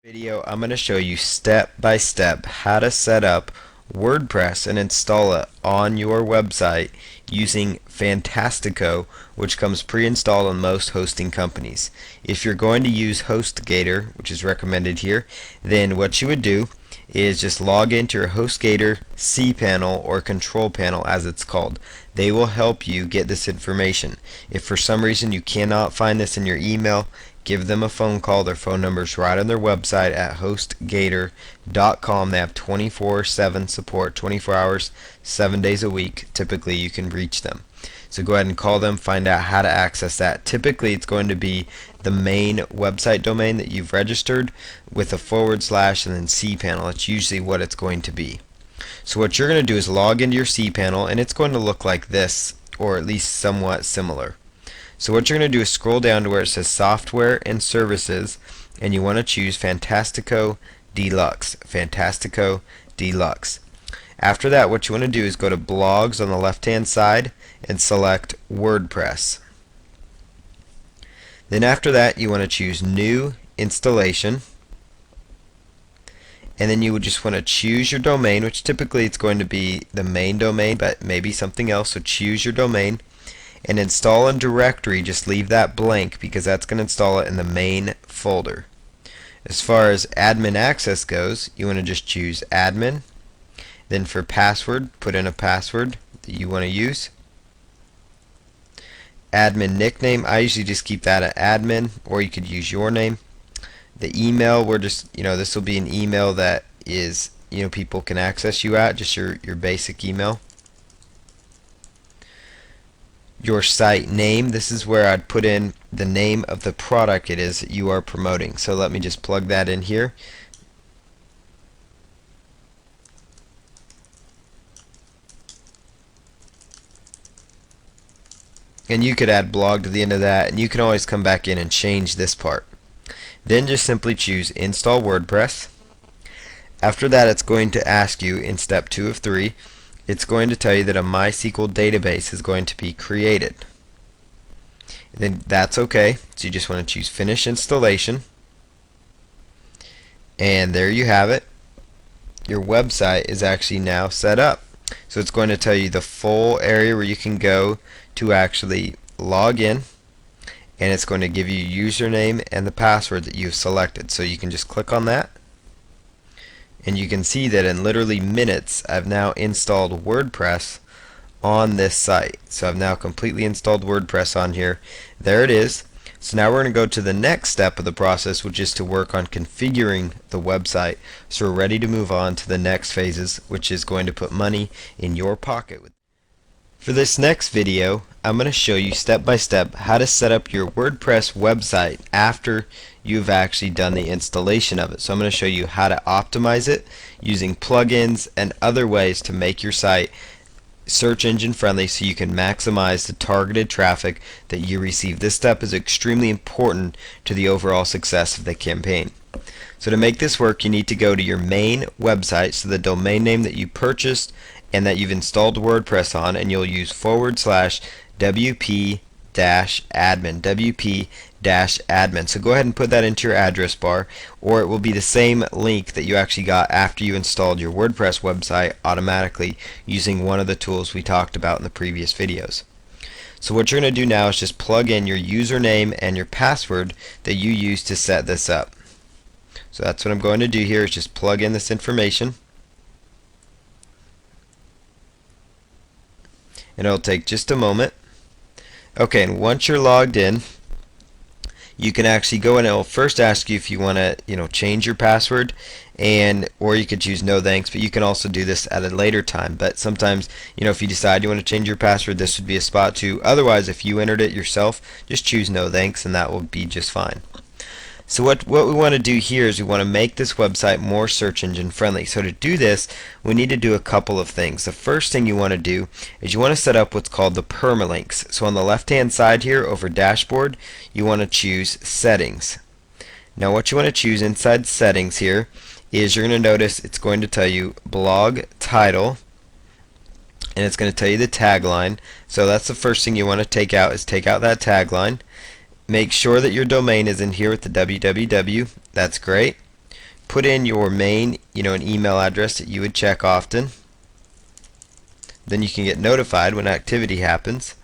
Video, I'm going to show you step by step how to set up WordPress and install it on your website using Fantastico, which comes pre-installed on most hosting companies. If you're going to use HostGator, which is recommended here, then what you would do is just log into your HostGator cPanel or control panel as it's called. They will help you get this information. If for some reason you cannot find this in your email, give them a phone call. Their phone number is right on their website at hostgator.com. They have 24/7 support, 24 hours, 7 days a week. Typically you can reach them. So go ahead and call them, find out how to access that. Typically it's going to be the main website domain that you've registered with a / and then cPanel. That's usually what it's going to be. So what you're going to do is log into your cPanel, and it's going to look like this, or at least somewhat similar. So what you're going to do is scroll down to where it says Software and Services, and you want to choose Fantastico Deluxe. Fantastico Deluxe. After that, what you want to do is go to Blogs on the left-hand side and select WordPress. Then after that, you want to choose New Installation. And then you would just want to choose your domain, which typically it's going to be the main domain, but maybe something else. So choose your domain. And install in directory, just leave that blank because that's going to install it in the main folder. As far as admin access goes, you want to just choose admin. Then for password, put in a password that you want to use. Admin nickname, I usually just keep that at admin, or you could use your name. The email, we're just, this will be an email that is, people can access you at, just your basic email. Your site name, this is where I'd put in the name of the product it is that you are promoting. So let me just plug that in here. And you could add blog to the end of that, and you can always come back in and change this part. Then just simply choose Install WordPress. After that, it's going to ask you in step 2 of 3, it's going to tell you that a MySQL database is going to be created. Then that's okay. So you just want to choose Finish Installation. And there you have it. Your website is actually now set up. So it's going to tell you the full area where you can go to actually log in. And it's going to give you your username and the password that you've selected. So you can just click on that. And you can see that in literally minutes I've now installed WordPress on this site. So I've now completely installed WordPress on here. There it is. So now we're going to go to the next step of the process, which is to work on configuring the website. So we're ready to move on to the next phases, which is going to put money in your pocket. For this next video, I'm going to show you step by step how to set up your WordPress website after you've actually done the installation of it. So I'm going to show you how to optimize it using plugins and other ways to make your site search engine friendly so you can maximize the targeted traffic that you receive. This step is extremely important to the overall success of the campaign. So to make this work, you need to go to your main website, so the domain name that you purchased and that you've installed WordPress on, and you'll use /wp-admin, wp-admin. So go ahead and put that into your address bar, or it will be the same link that you actually got after you installed your WordPress website automatically using one of the tools we talked about in the previous videos. So what you're going to do now is just plug in your username and your password that you used to set this up. So that's what I'm going to do here, is just plug in this information. And it'll take just a moment. Okay, and once you're logged in, you can actually go in, and it'll first ask you if you want to, change your password, or you could choose no thanks, but you can also do this at a later time. But sometimes, if you decide you want to change your password, this would be a spot to. Otherwise, if you entered it yourself, just choose no thanks, and that will be just fine. So what we want to do here is we want to make this website more search engine friendly. So to do this, we need to do a couple of things. The first thing you want to do is you want to set up what's called the permalinks. So on the left hand side here over dashboard, you want to choose settings. Now what you want to choose inside settings here is you're going to notice it's going to tell you blog title, and it's going to tell you the tagline. So that's the first thing you want to take out, is take out that tagline. Make sure that your domain is in here with the www. That's great. Put in your main, an email address that you would check often. Then you can get notified when activity happens.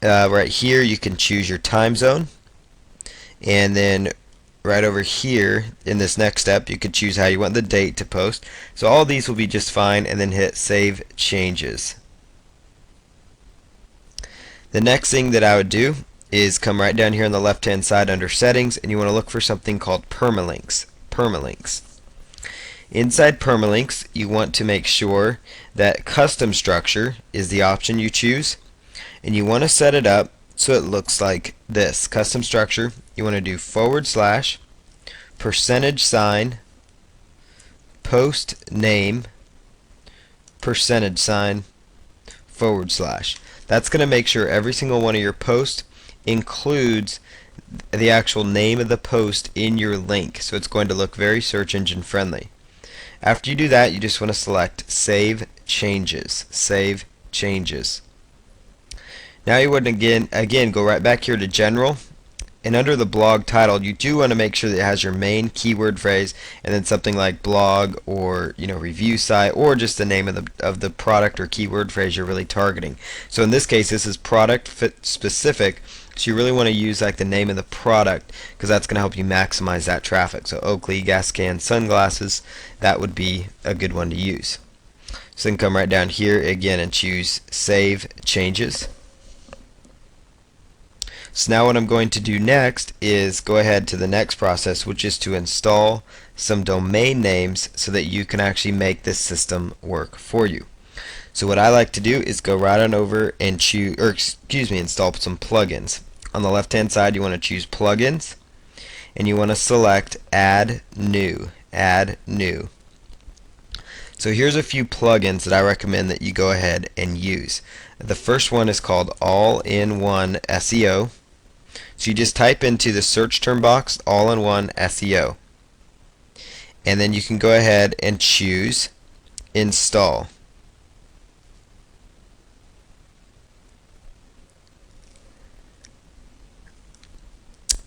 Right here you can choose your time zone, and then right over here in this next step you could choose how you want the date to post. So all these will be just fine, and then hit save changes. The next thing that I would do is come right down here on the left hand side under settings, and you want to look for something called permalinks. Inside permalinks you want to make sure that custom structure is the option you choose, and you want to set it up so it looks like this. Custom structure, you want to do /% post name %/ That's going to make sure every single one of your posts includes the actual name of the post in your link, so it's going to look very search engine friendly. After you do that, you just want to select Save Changes. Save Changes. Now you would again go right back here to General, and under the blog title you do want to make sure that it has your main keyword phrase, and then something like blog or review site, or just the name of the product or keyword phrase you're really targeting. So in this case this is product fit specific, so you really want to use like the name of the product, because that's going to help you maximize that traffic. So Oakley gas can sunglasses, that would be a good one to use. So then come right down here again and choose Save Changes. So now what I'm going to do next is go ahead to the next process, which is to install some domain names so that you can actually make this system work for you. So what I like to do is go right on over and install some plugins. On the left hand side you want to choose plugins, and you want to select add new. So here's a few plugins that I recommend that you go ahead and use. The first one is called All-in-One SEO. So you just type into the search term box All-in-One SEO, and then you can go ahead and choose install.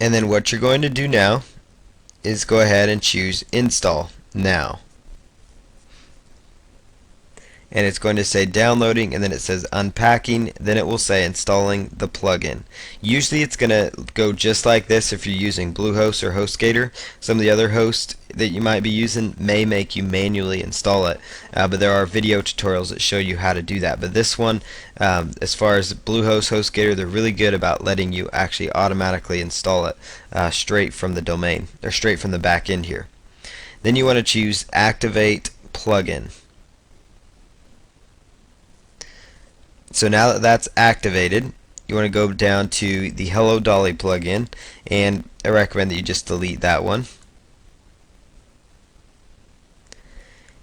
And then what you're going to do now is go ahead and choose install now. And it's going to say downloading, and then it says unpacking, then it will say installing the plugin. Usually it's going to go just like this if you're using Bluehost or HostGator. Some of the other hosts that you might be using may make you manually install it, but there are video tutorials that show you how to do that. But this one, as far as Bluehost, HostGator, they're really good about letting you actually automatically install it straight from the domain, or straight from the back end here. Then you want to choose activate plugin. So now that that's activated, you want to go down to the Hello Dolly plugin, and I recommend that you just delete that one.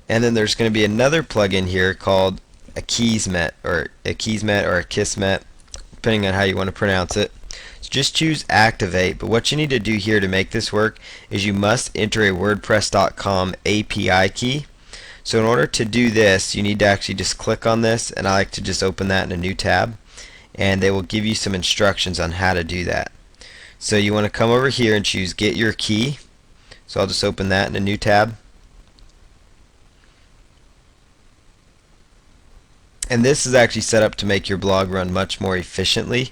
And then there's going to be another plugin here called Akismet, or Akismet, depending on how you want to pronounce it. So just choose activate, but what you need to do here to make this work is you must enter a WordPress.com API key. So in order to do this, you need to actually just click on this, and I like to just open that in a new tab, and they will give you some instructions on how to do that. So you want to come over here and choose get your key. So I'll just open that in a new tab. And this is actually set up to make your blog run much more efficiently.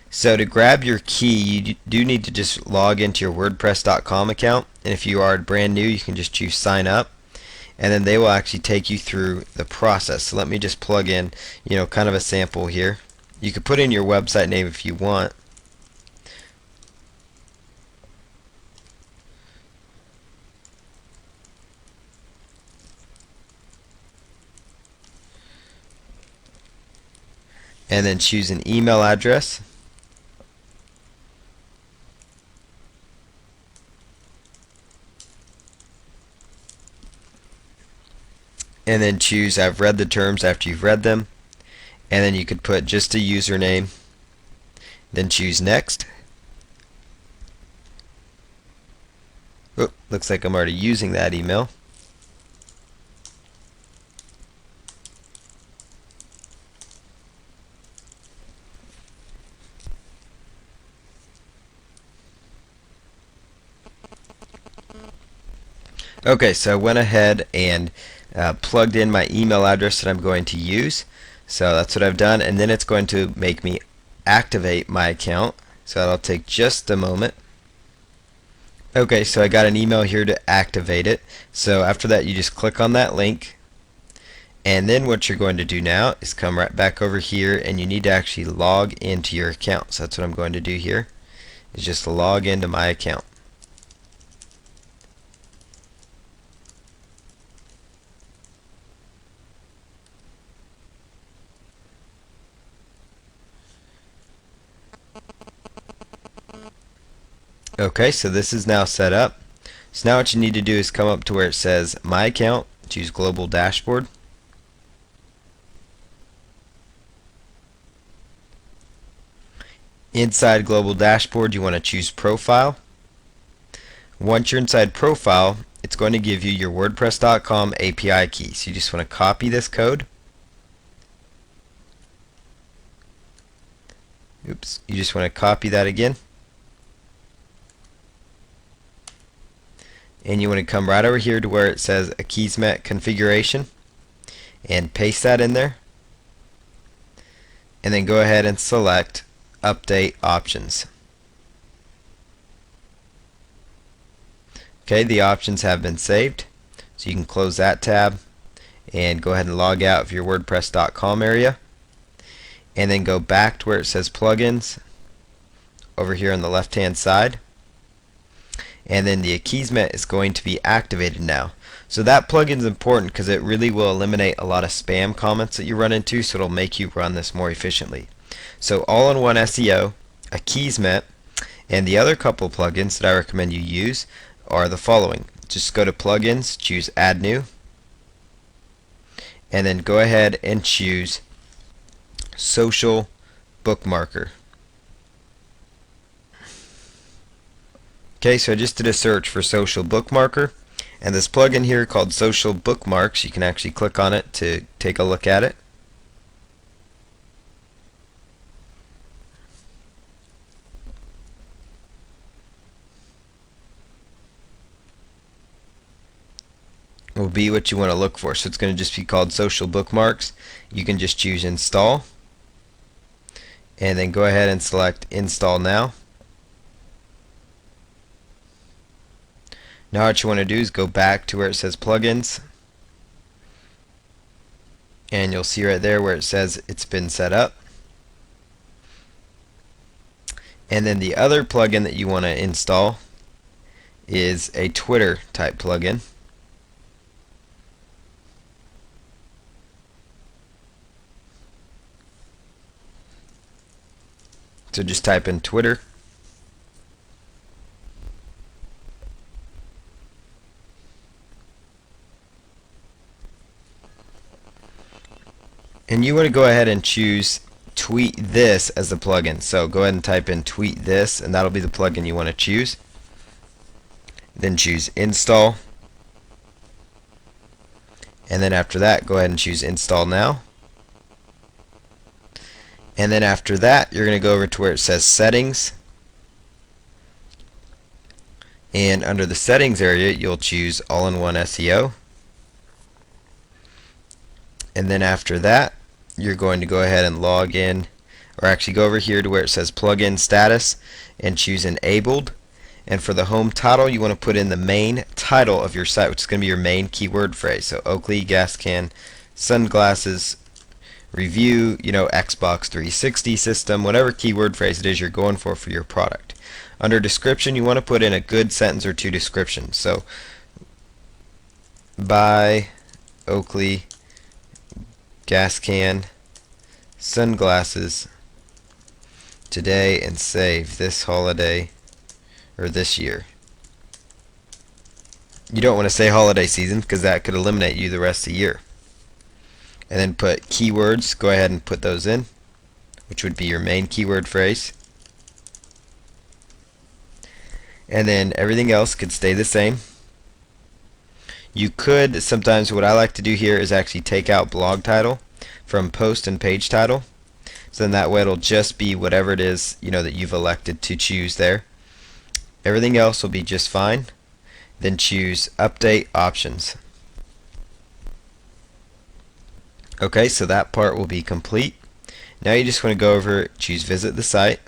So to grab your key, you do need to just log into your WordPress.com account, and if you are brand new, you can just choose sign up, and then they will actually take you through the process. So let me just plug in, kind of a sample here. You could put in your website name if you want. And then choose an email address. And then choose I've read the terms after you've read them, and then you could put just a username, then choose next, Oh, looks like I'm already using that email. Okay, so I went ahead and plugged in my email address that I'm going to use. So that's what I've done, and then it's going to make me activate my account. So that'll take just a moment. Okay, so I got an email here to activate it. So after that, you just click on that link, and then what you're going to do now is come right back over here, and you need to actually log into your account. So that's what I'm going to do here, is just log into my account. Okay, so this is now set up. So now what you need to do is come up to where it says My Account, choose Global Dashboard. Inside Global Dashboard, you want to choose Profile. Once you're inside Profile, it's going to give you your WordPress.com API key. So you just want to copy this code. Oops, you just want to copy that again. And you want to come right over here to where it says Akismet configuration and paste that in there. And then go ahead and select Update Options. Okay, the options have been saved. So you can close that tab and go ahead and log out of your WordPress.com area. And then go back to where it says Plugins over here on the left hand side. And then the Akismet is going to be activated now. So that plugin is important because it really will eliminate a lot of spam comments that you run into, so it'll make you run this more efficiently. So all-in-one SEO, Akismet, and the other couple plugins that I recommend you use are the following. Just go to Plugins, choose Add New, and then go ahead and choose Social Bookmarker. Okay, so I just did a search for Social Bookmarker, and this plugin here called Social Bookmarks, you can actually click on it to take a look at it. Will be what you want to look for. So it's going to just be called Social Bookmarks. You can just choose Install, and then go ahead and select Install Now. Now what you want to do is go back to where it says Plugins, and you'll see right there where it says it's been set up. And then the other plugin that you want to install is a Twitter type plugin. So just type in Twitter. And you want to go ahead and choose Tweet This as the plugin. So go ahead and type in Tweet This, and that'll be the plugin you want to choose. Then choose Install. And then after that, go ahead and choose Install Now. And then after that, you're going to go over to where it says Settings. And under the Settings area, you'll choose All-in-One SEO. And then after that, you're going to go ahead and log in, or actually go over here to where it says Plugin Status and choose Enabled. And for the home title, you want to put in the main title of your site, which is going to be your main keyword phrase. So Oakley gas can, sunglasses, review, Xbox 360 system, whatever keyword phrase it is you're going for your product. Under description, you want to put in a good sentence or two description. So, buy Oakley gas can, sunglasses today and save this holiday or this year. You don't want to say holiday season because that could eliminate you the rest of the year. And then put keywords, go ahead and put those in, which would be your main keyword phrase. and then everything else could stay the same. You could sometimes, what I like to do here is actually take out blog title from post and page title, so then that way it'll just be whatever it is that you've elected to choose there. Everything else will be just fine. Then choose update options. Okay, so that part will be complete. Now you just want to go over, choose visit the site,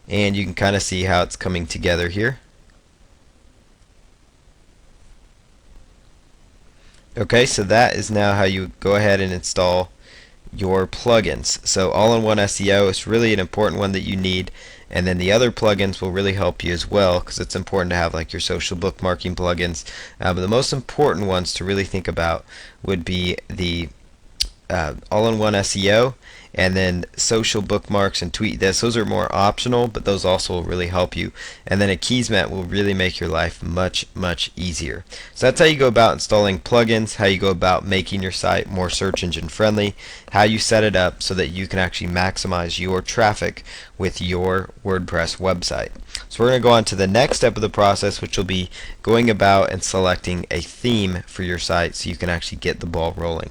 and you can kind of see how it's coming together here. Okay, so that is now how you go ahead and install your plugins. So all-in-one SEO is really an important one that you need, and then the other plugins will really help you as well, because it's important to have like your social bookmarking plugins. But the most important ones to really think about would be the all-in-one SEO, and then social bookmarks and tweet this. Those are more optional, but those also will really help you. And then Akismet will really make your life much easier. So that's how you go about installing plugins, how you go about making your site more search engine friendly, how you set it up so that you can actually maximize your traffic with your WordPress website. So we're going to go on to the next step of the process, which will be going about and selecting a theme for your site so you can actually get the ball rolling.